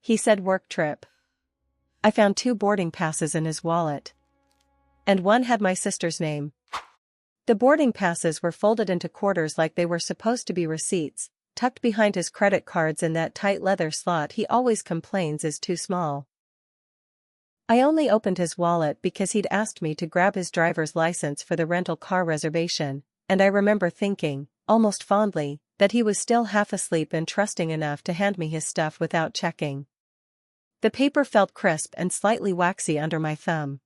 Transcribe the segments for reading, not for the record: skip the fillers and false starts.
He said work trip. I found 2 boarding passes in his wallet. And one had my sister's name. The boarding passes were folded into quarters like they were supposed to be receipts, tucked behind his credit cards in that tight leather slot he always complains is too small. I only opened his wallet because he'd asked me to grab his driver's license for the rental car reservation, and I remember thinking, almost fondly, that he was still half asleep and trusting enough to hand me his stuff without checking. The paper felt crisp and slightly waxy under my thumb.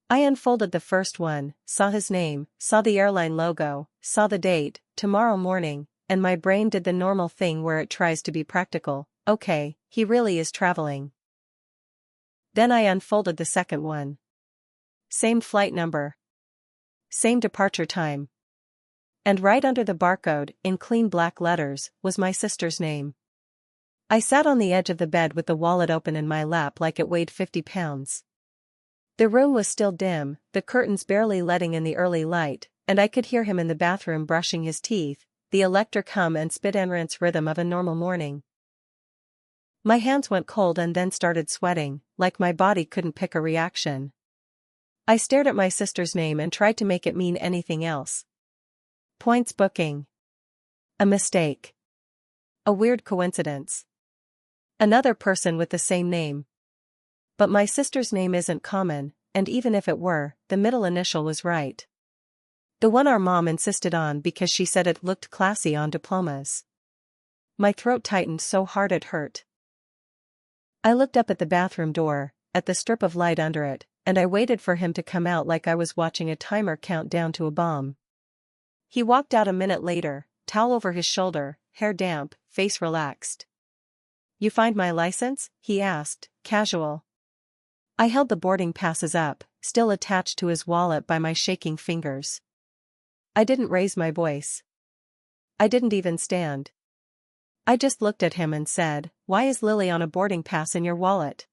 I unfolded the first one, saw his name, saw the airline logo, saw the date, tomorrow morning, and my brain did the normal thing where it tries to be practical. Okay, he really is traveling. Then I unfolded the second one. Same flight number. Same departure time. And right under the barcode, in clean black letters, was my sister's name. I sat on the edge of the bed with the wallet open in my lap like it weighed 50 pounds. The room was still dim, the curtains barely letting in the early light, and I could hear him in the bathroom brushing his teeth, the electric hum and spit and rinse rhythm of a normal morning. My hands went cold and then started sweating, like my body couldn't pick a reaction. I stared at my sister's name and tried to make it mean anything else. Points booking. A mistake. A weird coincidence. Another person with the same name. But my sister's name isn't common, and even if it were, the middle initial was right. The one our mom insisted on because she said it looked classy on diplomas. My throat tightened so hard it hurt. I looked up at the bathroom door, at the strip of light under it, and I waited for him to come out like I was watching a timer count down to a bomb. He walked out a minute later, towel over his shoulder, hair damp, face relaxed. "You find my license?" he asked, casual. I held the boarding passes up, still attached to his wallet by my shaking fingers. I didn't raise my voice. I didn't even stand. I just looked at him and said, "Why is Lily on a boarding pass in your wallet?"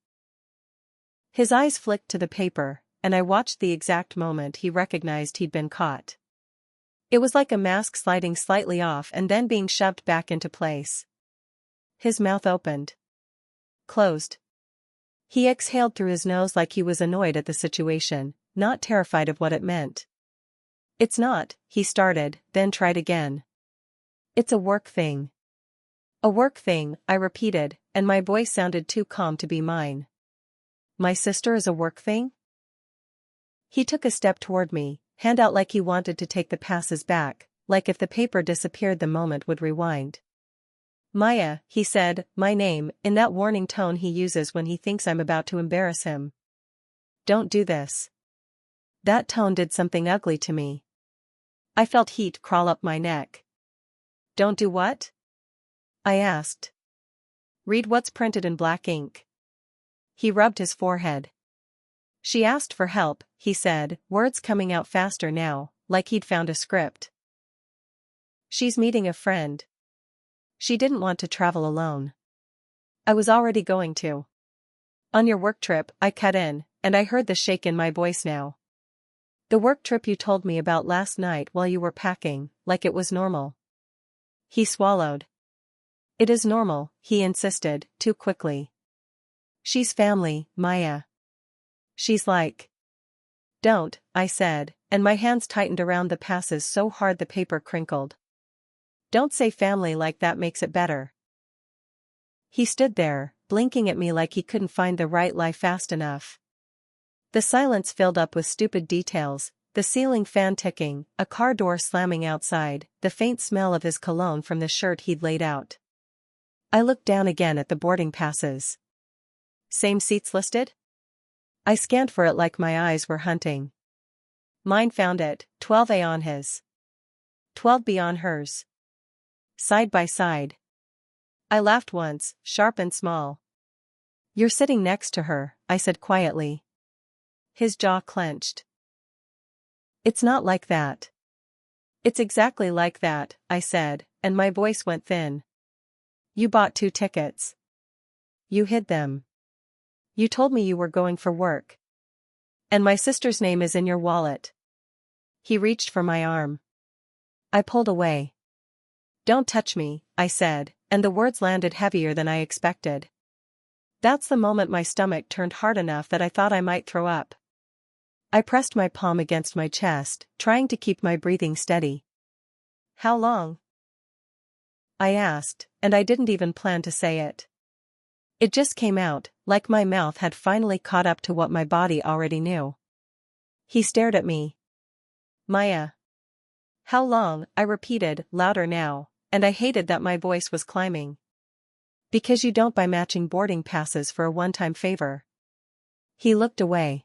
His eyes flicked to the paper, and I watched the exact moment he recognized he'd been caught. It was like a mask sliding slightly off and then being shoved back into place. His mouth opened. Closed. He exhaled through his nose like he was annoyed at the situation, not terrified of what it meant. "It's not," he started, then tried again. "It's a work thing." "A work thing," I repeated, and my voice sounded too calm to be mine. "My sister is a work thing?" He took a step toward me, hand out like he wanted to take the passes back, like if the paper disappeared the moment would rewind. "Maya," he said, my name, in that warning tone he uses when he thinks I'm about to embarrass him. "Don't do this." That tone did something ugly to me. I felt heat crawl up my neck. "Don't do what?" I asked. "Read what's printed in black ink." He rubbed his forehead. "She asked for help," he said, words coming out faster now, like he'd found a script. "She's meeting a friend. She didn't want to travel alone." I was already going to. "On your work trip," I cut in, and I heard the shake in my voice now. "The work trip you told me about last night while you were packing, like it was normal." He swallowed. "It is normal," he insisted, too quickly. "She's family, Maya. She's like..." "Don't," I said, and my hands tightened around the passes so hard the paper crinkled. "Don't say family like that makes it better." He stood there, blinking at me like he couldn't find the right lie fast enough. The silence filled up with stupid details, the ceiling fan ticking, a car door slamming outside, the faint smell of his cologne from the shirt he'd laid out. I looked down again at the boarding passes. "Same seats listed?" I scanned for it like my eyes were hunting. Mine found it, 12A on his. 12B on hers. Side by side. I laughed once, sharp and small. "You're sitting next to her," I said quietly. His jaw clenched. "It's not like that." "It's exactly like that," I said, and my voice went thin. "You bought 2 tickets. You hid them. You told me you were going for work. And my sister's name is in your wallet." He reached for my arm. I pulled away. "Don't touch me," I said, and the words landed heavier than I expected. That's the moment my stomach turned hard enough that I thought I might throw up. I pressed my palm against my chest, trying to keep my breathing steady. How long? I asked, and I didn't even plan to say it. It just came out, like my mouth had finally caught up to what my body already knew. He stared at me. Maya. How long? I repeated, louder now, and I hated that my voice was climbing. Because you don't buy matching boarding passes for a one-time favor. He looked away.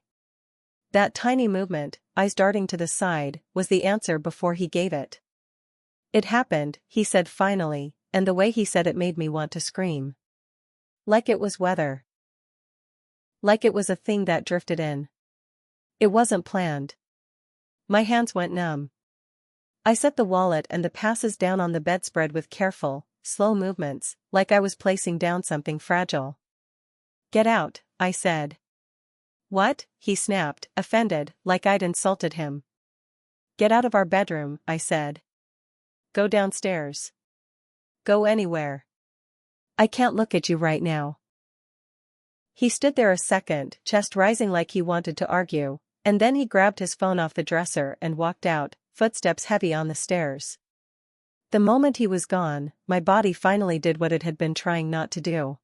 That tiny movement, eyes darting to the side, was the answer before he gave it. It happened, he said finally, and the way he said it made me want to scream. Like it was weather. Like it was a thing that drifted in. It wasn't planned. My hands went numb. I set the wallet and the passes down on the bedspread with careful, slow movements, like I was placing down something fragile. Get out, I said. What? He snapped, offended, like I'd insulted him. Get out of our bedroom, I said. Go downstairs. Go anywhere. I can't look at you right now. He stood there a second, chest rising like he wanted to argue, and then he grabbed his phone off the dresser and walked out, footsteps heavy on the stairs. The moment he was gone, my body finally did what it had been trying not to do.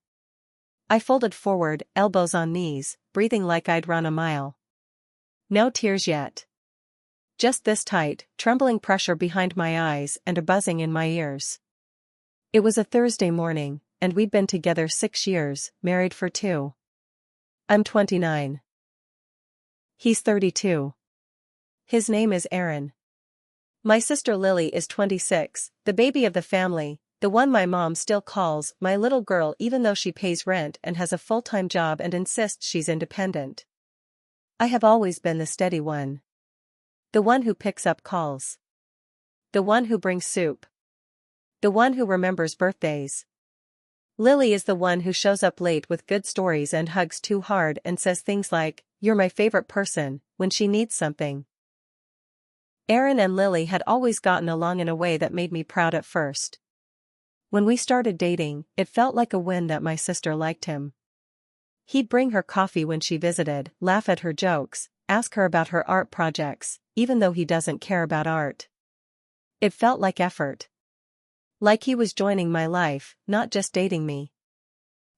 I folded forward, elbows on knees, breathing like I'd run a mile. No tears yet. Just this tight, trembling pressure behind my eyes and a buzzing in my ears. It was a Thursday morning, and we'd been together 6 years, married for 2. I'm 29. He's 32. His name is Aaron. My sister Lily is 26, the baby of the family, the one my mom still calls my little girl even though she pays rent and has a full-time job and insists she's independent. I have always been the steady one. The one who picks up calls. The one who brings soup. The one who remembers birthdays. Lily is the one who shows up late with good stories and hugs too hard and says things like, "You're my favorite person," when she needs something. Aaron and Lily had always gotten along in a way that made me proud at first. When we started dating, it felt like a win that my sister liked him. He'd bring her coffee when she visited, laugh at her jokes, ask her about her art projects, even though he doesn't care about art. It felt like effort. Like he was joining my life, not just dating me.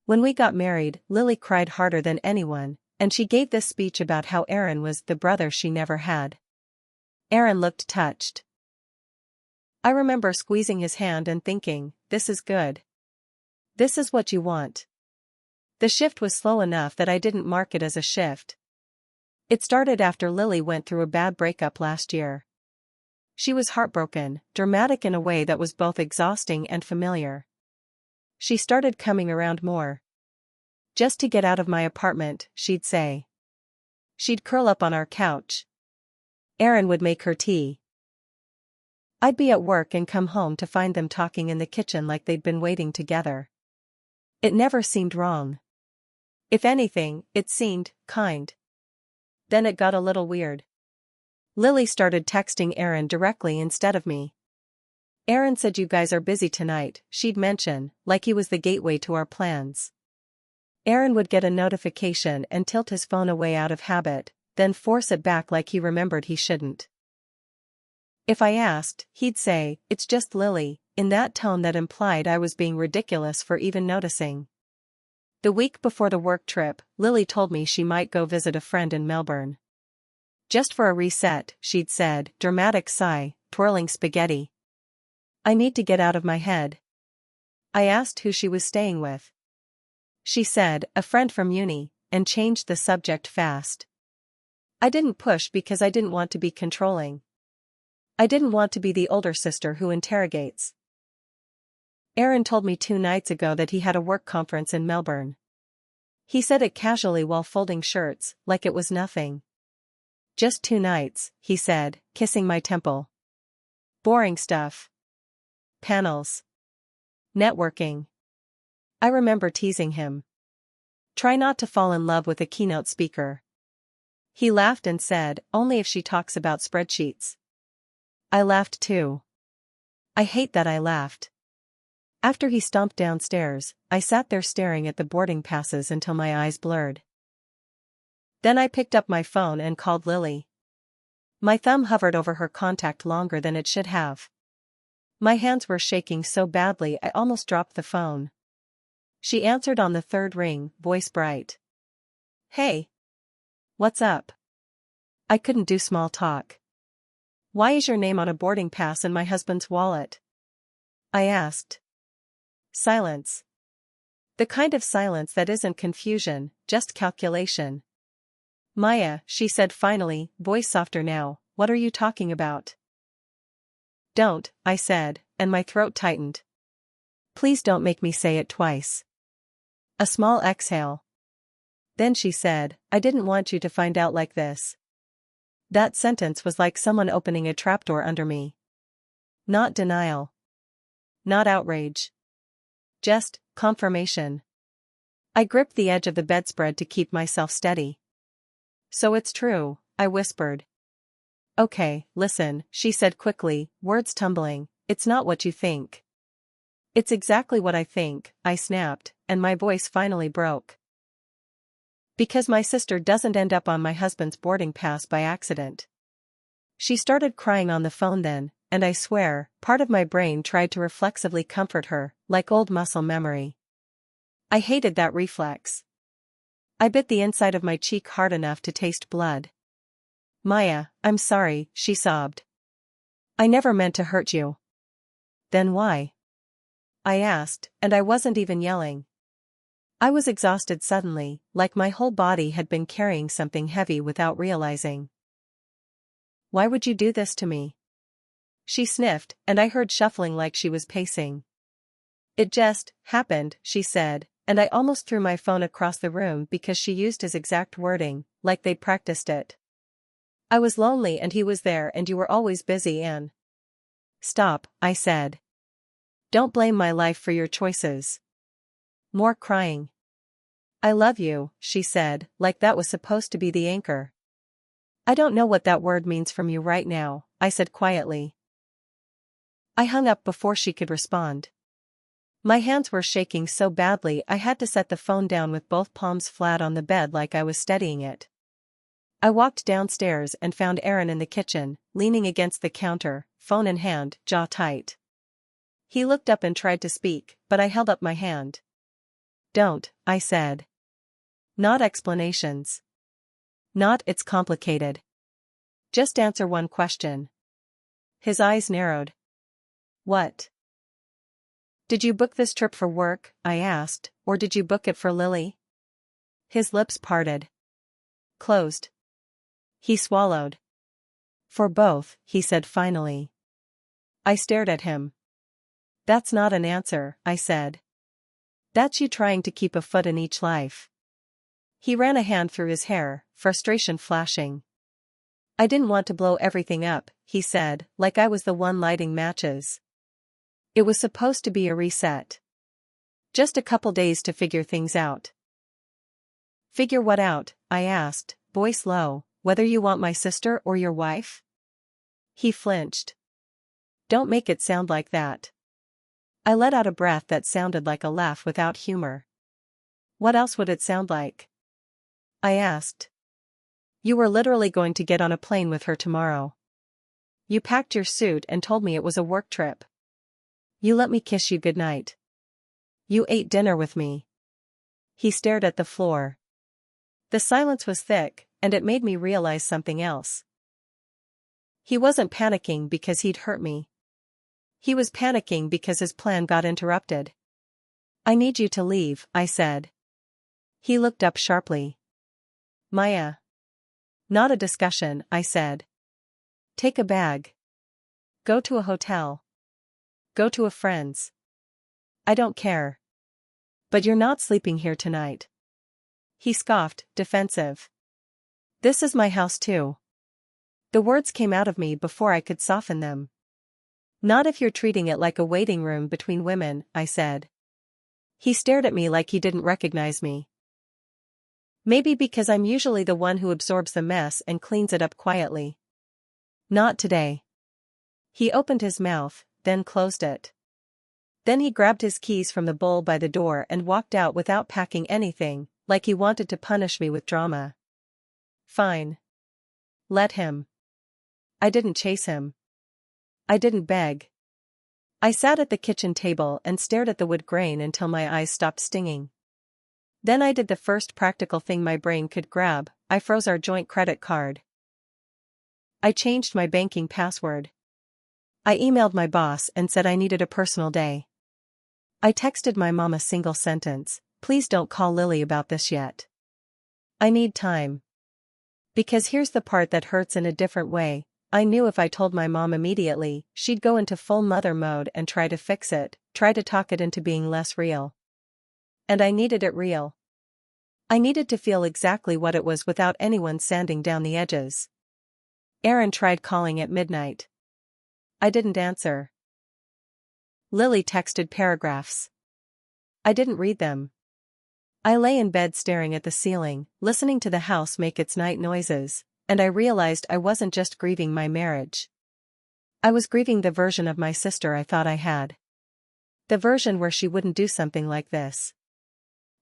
When we got married, Lily cried harder than anyone, and she gave this speech about how Aaron was the brother she never had. Aaron looked touched. I remember squeezing his hand and thinking, this is good. This is what you want. The shift was slow enough that I didn't mark it as a shift. It started after Lily went through a bad breakup last year. She was heartbroken, dramatic in a way that was both exhausting and familiar. She started coming around more. Just to get out of my apartment, she'd say. She'd curl up on our couch. Aaron would make her tea. I'd be at work and come home to find them talking in the kitchen like they'd been waiting together. It never seemed wrong. If anything, it seemed kind. Then it got a little weird. Lily started texting Aaron directly instead of me. Aaron said you guys are busy tonight, she'd mention, like he was the gateway to our plans. Aaron would get a notification and tilt his phone away out of habit, then force it back like he remembered he shouldn't. If I asked, he'd say, "It's just Lily," in that tone that implied I was being ridiculous for even noticing. The week before the work trip, Lily told me she might go visit a friend in Melbourne. Just for a reset, she'd said, dramatic sigh, twirling spaghetti. I need to get out of my head. I asked who she was staying with. She said, a friend from uni, and changed the subject fast. I didn't push because I didn't want to be controlling. I didn't want to be the older sister who interrogates. Aaron told me 2 nights ago that he had a work conference in Melbourne. He said it casually while folding shirts, like it was nothing. Just 2 nights, he said, kissing my temple. Boring stuff. Panels. Networking. I remember teasing him. Try not to fall in love with a keynote speaker. He laughed and said, only if she talks about spreadsheets. I laughed too. I hate that I laughed. After he stomped downstairs, I sat there staring at the boarding passes until my eyes blurred. Then I picked up my phone and called Lily. My thumb hovered over her contact longer than it should have. My hands were shaking so badly I almost dropped the phone. She answered on the third ring, voice bright. "Hey. What's up?" I couldn't do small talk. "Why is your name on a boarding pass in my husband's wallet?" I asked. Silence. The kind of silence that isn't confusion, just calculation. "Maya," she said finally, voice softer now, "what are you talking about?" "Don't," I said, and my throat tightened. "Please don't make me say it twice." A small exhale. Then she said, "I didn't want you to find out like this." That sentence was like someone opening a trapdoor under me. Not denial. Not outrage. Just confirmation. I gripped the edge of the bedspread to keep myself steady. "So it's true," I whispered. "Okay, listen," she said quickly, words tumbling, "it's not what you think." "It's exactly what I think," I snapped, and my voice finally broke. "Because my sister doesn't end up on my husband's boarding pass by accident." She started crying on the phone then, and I swear, part of my brain tried to reflexively comfort her, like old muscle memory. I hated that reflex. I bit the inside of my cheek hard enough to taste blood. "Maya, I'm sorry," she sobbed. "I never meant to hurt you." "Then why?" I asked, and I wasn't even yelling. I was exhausted suddenly, like my whole body had been carrying something heavy without realizing. "Why would you do this to me?" She sniffed, and I heard shuffling like she was pacing. "It just happened," she said, and I almost threw my phone across the room because she used his exact wording, like they'd practiced it. "I was lonely and he was there and you were always busy and—" "Stop," I said. "Don't blame my life for your choices." More crying. "I love you," she said, like that was supposed to be the anchor. "I don't know what that word means from you right now," I said quietly. I hung up before she could respond. My hands were shaking so badly I had to set the phone down with both palms flat on the bed like I was steadying it. I walked downstairs and found Aaron in the kitchen, leaning against the counter, phone in hand, jaw tight. He looked up and tried to speak, but I held up my hand. "Don't," I said. "Not explanations. Not it's complicated. Just answer one question." His eyes narrowed. "What?" "Did you book this trip for work," I asked, "or did you book it for Lily?" His lips parted. Closed. He swallowed. "For both," he said finally. I stared at him. "That's not an answer," I said. "That's you trying to keep a foot in each life." He ran a hand through his hair, frustration flashing. "I didn't want to blow everything up," he said, like I was the one lighting matches. "It was supposed to be a reset. Just a couple days to figure things out." "Figure what out?" I asked, voice low, "whether you want my sister or your wife?" He flinched. "Don't make it sound like that." I let out a breath that sounded like a laugh without humor. "What else would it sound like?" I asked. "You were literally going to get on a plane with her tomorrow. You packed your suit and told me it was a work trip. You let me kiss you goodnight. You ate dinner with me." He stared at the floor. The silence was thick, and it made me realize something else. He wasn't panicking because he'd hurt me. He was panicking because his plan got interrupted. "I need you to leave," I said. He looked up sharply. "Maya." "Not a discussion," I said. "Take a bag. Go to a hotel. Go to a friend's. I don't care. But you're not sleeping here tonight." He scoffed, defensive. "This is my house too." The words came out of me before I could soften them. "Not if you're treating it like a waiting room between women," I said. He stared at me like he didn't recognize me. Maybe because I'm usually the one who absorbs the mess and cleans it up quietly. "Not today." He opened his mouth, then closed it. Then he grabbed his keys from the bowl by the door and walked out without packing anything, like he wanted to punish me with drama. Fine. Let him. I didn't chase him. I didn't beg. I sat at the kitchen table and stared at the wood grain until my eyes stopped stinging. Then I did the first practical thing my brain could grab. I froze our joint credit card. I changed my banking password. I emailed my boss and said I needed a personal day. I texted my mom a single sentence, "Please don't call Lily about this yet. I need time." Because here's the part that hurts in a different way. I knew if I told my mom immediately, she'd go into full mother mode and try to fix it, try to talk it into being less real. And I needed it real. I needed to feel exactly what it was without anyone sanding down the edges. Aaron tried calling at midnight. I didn't answer. Lily texted paragraphs. I didn't read them. I lay in bed staring at the ceiling, listening to the house make its night noises, and I realized I wasn't just grieving my marriage. I was grieving the version of my sister I thought I had. The version where she wouldn't do something like this.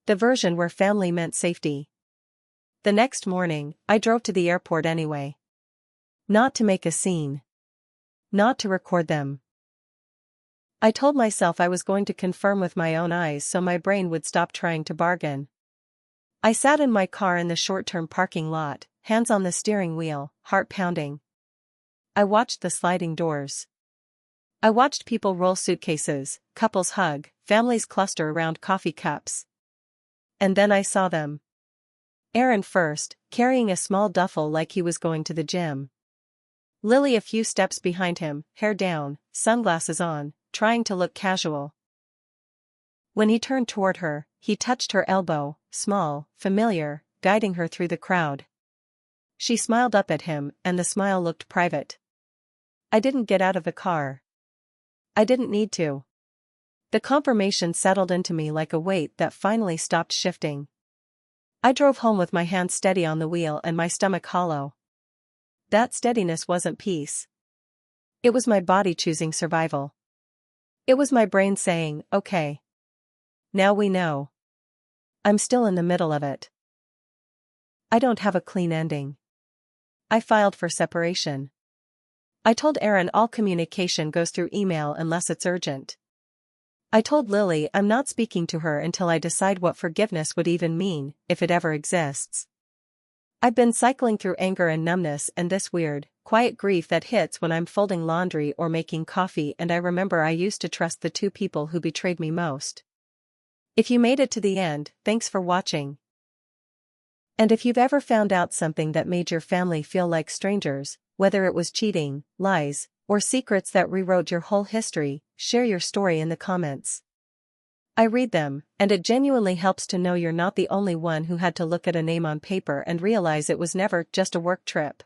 The version where family meant safety. The next morning, I drove to the airport anyway. Not to make a scene. Not to record them. I told myself I was going to confirm with my own eyes so my brain would stop trying to bargain. I sat in my car in the short-term parking lot, hands on the steering wheel, heart pounding. I watched the sliding doors. I watched people roll suitcases, couples hug, families cluster around coffee cups. And then I saw them. Aaron first, carrying a small duffel like he was going to the gym. Lily a few steps behind him, hair down, sunglasses on, trying to look casual. When he turned toward her, he touched her elbow, small, familiar, guiding her through the crowd. She smiled up at him, and the smile looked private. I didn't get out of the car. I didn't need to. The confirmation settled into me like a weight that finally stopped shifting. I drove home with my hands steady on the wheel and my stomach hollow. That steadiness wasn't peace. It was my body choosing survival. It was my brain saying, okay. Now we know. I'm still in the middle of it. I don't have a clean ending. I filed for separation. I told Aaron all communication goes through email unless it's urgent. I told Lily I'm not speaking to her until I decide what forgiveness would even mean, if it ever exists. I've been cycling through anger and numbness and this weird, quiet grief that hits when I'm folding laundry or making coffee, and I remember I used to trust the two people who betrayed me most. If you made it to the end, thanks for watching. And if you've ever found out something that made your family feel like strangers, whether it was cheating, lies, or secrets that rewrote your whole history, share your story in the comments. I read them, and it genuinely helps to know you're not the only one who had to look at a name on paper and realize it was never just a work trip.